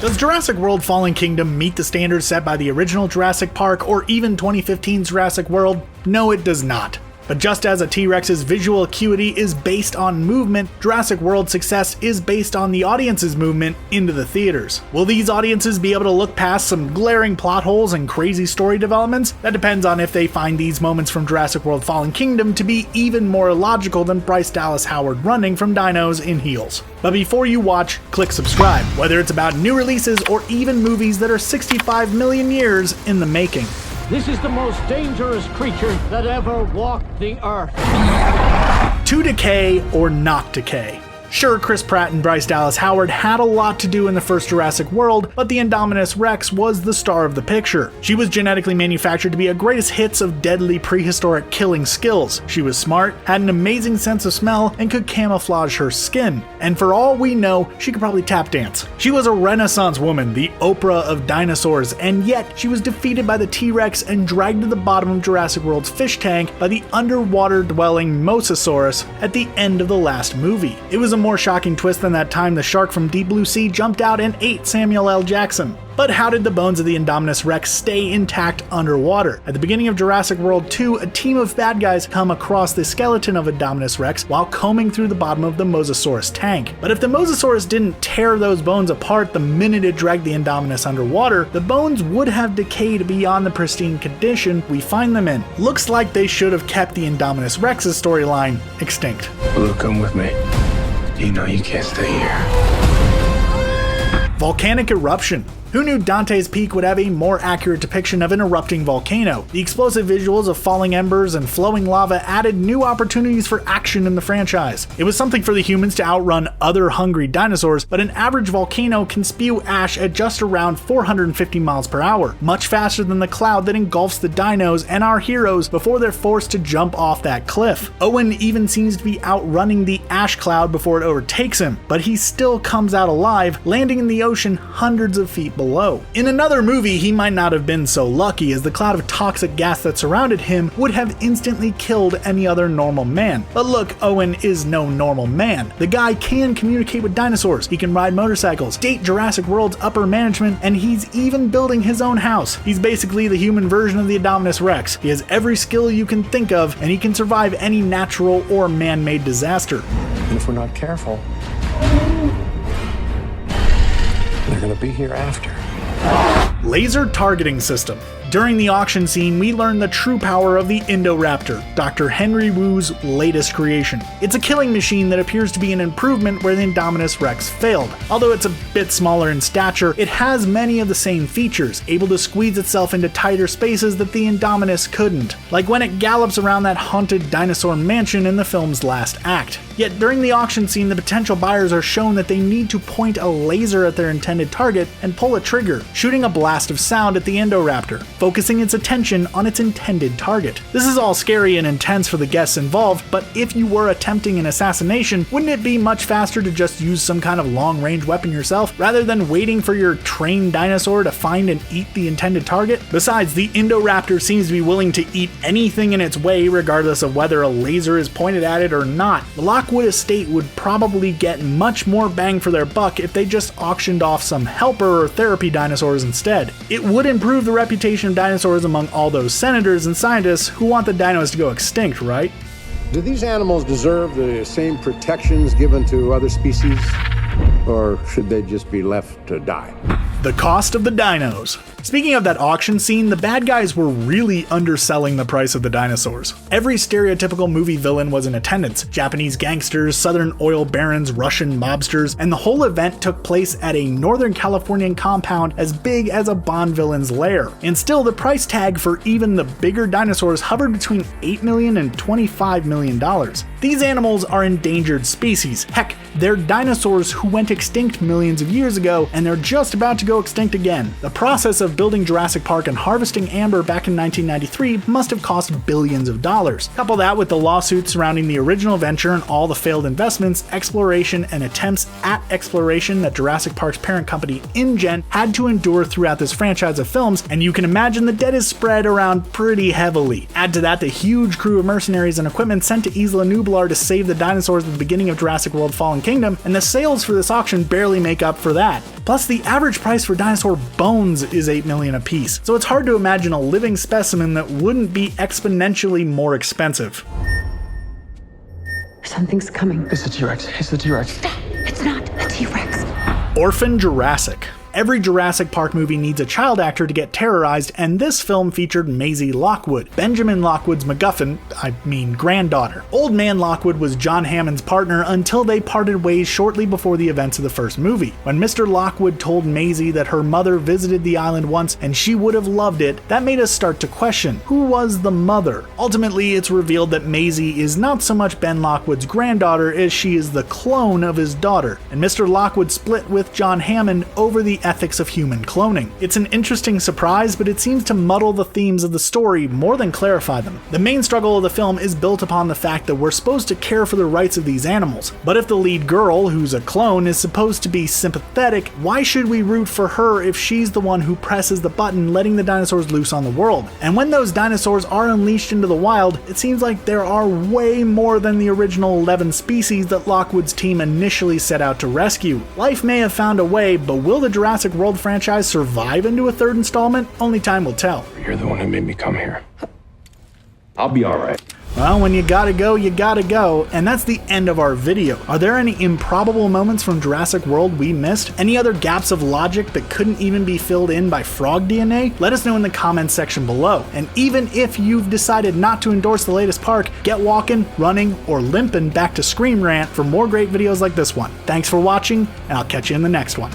Does Jurassic World Fallen Kingdom meet the standards set by the original Jurassic Park or even 2015's Jurassic World? No, it does not. But just as a T-Rex's visual acuity is based on movement, Jurassic World's success is based on the audience's movement into the theaters. Will these audiences be able to look past some glaring plot holes and crazy story developments? That depends on if they find these moments from Jurassic World Fallen Kingdom to be even more illogical than Bryce Dallas Howard running from dinos in heels. But before you watch, click subscribe, whether it's about new releases or even movies that are 65 million years in the making. This is the most dangerous creature that ever walked the earth. To decay or not decay? Sure, Chris Pratt and Bryce Dallas Howard had a lot to do in the first Jurassic World, but the Indominus Rex was the star of the picture. She was genetically manufactured to be a greatest hits of deadly prehistoric killing skills. She was smart, had an amazing sense of smell, and could camouflage her skin. And for all we know, she could probably tap dance. She was a Renaissance woman, the Oprah of dinosaurs, and yet she was defeated by the T-Rex and dragged to the bottom of Jurassic World's fish tank by the underwater-dwelling Mosasaurus at the end of the last movie. It was a more shocking twist than that time the shark from Deep Blue Sea jumped out and ate Samuel L. Jackson. But how did the bones of the Indominus Rex stay intact underwater? At the beginning of Jurassic World 2, a team of bad guys come across the skeleton of Indominus Rex while combing through the bottom of the Mosasaurus tank. But if the Mosasaurus didn't tear those bones apart the minute it dragged the Indominus underwater, the bones would have decayed beyond the pristine condition we find them in. Looks like they should have kept the Indominus Rex's storyline extinct. Blue, come with me. You know you can't stay here. Volcanic eruption. Who knew Dante's Peak would have a more accurate depiction of an erupting volcano? The explosive visuals of falling embers and flowing lava added new opportunities for action in the franchise. It was something for the humans to outrun other hungry dinosaurs, but an average volcano can spew ash at just around 450 miles per hour, much faster than the cloud that engulfs the dinos and our heroes before they're forced to jump off that cliff. Owen even seems to be outrunning the ash cloud before it overtakes him, but he still comes out alive, landing in the ocean hundreds of feet below. In another movie, he might not have been so lucky, as the cloud of toxic gas that surrounded him would have instantly killed any other normal man. But look, Owen is no normal man. The guy can communicate with dinosaurs, he can ride motorcycles, date Jurassic World's upper management, and he's even building his own house. He's basically the human version of the Indominus Rex. He has every skill you can think of, and he can survive any natural or man-made disaster. And if we're not careful, they're gonna be here after. Laser targeting system. During the auction scene, we learn the true power of the Indoraptor, Dr. Henry Wu's latest creation. It's a killing machine that appears to be an improvement where the Indominus Rex failed. Although it's a bit smaller in stature, it has many of the same features, able to squeeze itself into tighter spaces that the Indominus couldn't, like when it gallops around that haunted dinosaur mansion in the film's last act. Yet during the auction scene, the potential buyers are shown that they need to point a laser at their intended target and pull a trigger, shooting a blast of sound at the Indoraptor, focusing its attention on its intended target. This is all scary and intense for the guests involved, but if you were attempting an assassination, wouldn't it be much faster to just use some kind of long-range weapon yourself, rather than waiting for your trained dinosaur to find and eat the intended target? Besides, the Indoraptor seems to be willing to eat anything in its way, regardless of whether a laser is pointed at it or not. The Lockwood estate would probably get much more bang for their buck if they just auctioned off some helper or therapy dinosaurs instead. It would improve the reputation of dinosaurs among all those senators and scientists who want the dinos to go extinct, right? Do these animals deserve the same protections given to other species, or should they just be left to die? The cost of the dinos. Speaking of that auction scene, the bad guys were really underselling the price of the dinosaurs. Every stereotypical movie villain was in attendance: Japanese gangsters, southern oil barons, Russian mobsters, and the whole event took place at a Northern Californian compound as big as a Bond villain's lair. And still, the price tag for even the bigger dinosaurs hovered between $8 million and $25 million. These animals are endangered species. Heck, they're dinosaurs who went extinct millions of years ago, and they're just about to go extinct again. The process of building Jurassic Park and harvesting amber back in 1993 must have cost billions of dollars. Couple that with the lawsuits surrounding the original venture and all the failed investments, exploration, and attempts at exploration that Jurassic Park's parent company InGen had to endure throughout this franchise of films, and you can imagine the debt is spread around pretty heavily. Add to that the huge crew of mercenaries and equipment sent to Isla Nublar Nublar to save the dinosaurs at the beginning of Jurassic World Fallen Kingdom, and the sales for this auction barely make up for that. Plus, the average price for dinosaur bones is $8 million a piece, so it's hard to imagine a living specimen that wouldn't be exponentially more expensive. Something's coming. It's the T-Rex. It's the T-Rex. Stop! It's not a T-Rex. Orphan Jurassic. Every Jurassic Park movie needs a child actor to get terrorized, and this film featured Maisie Lockwood, Benjamin Lockwood's granddaughter. Old Man Lockwood was John Hammond's partner until they parted ways shortly before the events of the first movie. When Mr. Lockwood told Maisie that her mother visited the island once and she would have loved it, that made us start to question, who was the mother? Ultimately, it's revealed that Maisie is not so much Ben Lockwood's granddaughter as she is the clone of his daughter, and Mr. Lockwood split with John Hammond over the ethics of human cloning. It's an interesting surprise, but it seems to muddle the themes of the story more than clarify them. The main struggle of the film is built upon the fact that we're supposed to care for the rights of these animals, but if the lead girl, who's a clone, is supposed to be sympathetic, why should we root for her if she's the one who presses the button letting the dinosaurs loose on the world? And when those dinosaurs are unleashed into the wild, it seems like there are way more than the original 11 species that Lockwood's team initially set out to rescue. Life may have found a way, but will the Jurassic World franchise survive into a third installment? Only time will tell. You're the one who made me come here. I'll be alright. Well, when you gotta go, you gotta go, and that's the end of our video. Are there any improbable moments from Jurassic World we missed? Any other gaps of logic that couldn't even be filled in by frog DNA? Let us know in the comments section below. And even if you've decided not to endorse the latest park, get walking, running, or limping back to ScreenRant for more great videos like this one. Thanks for watching, and I'll catch you in the next one.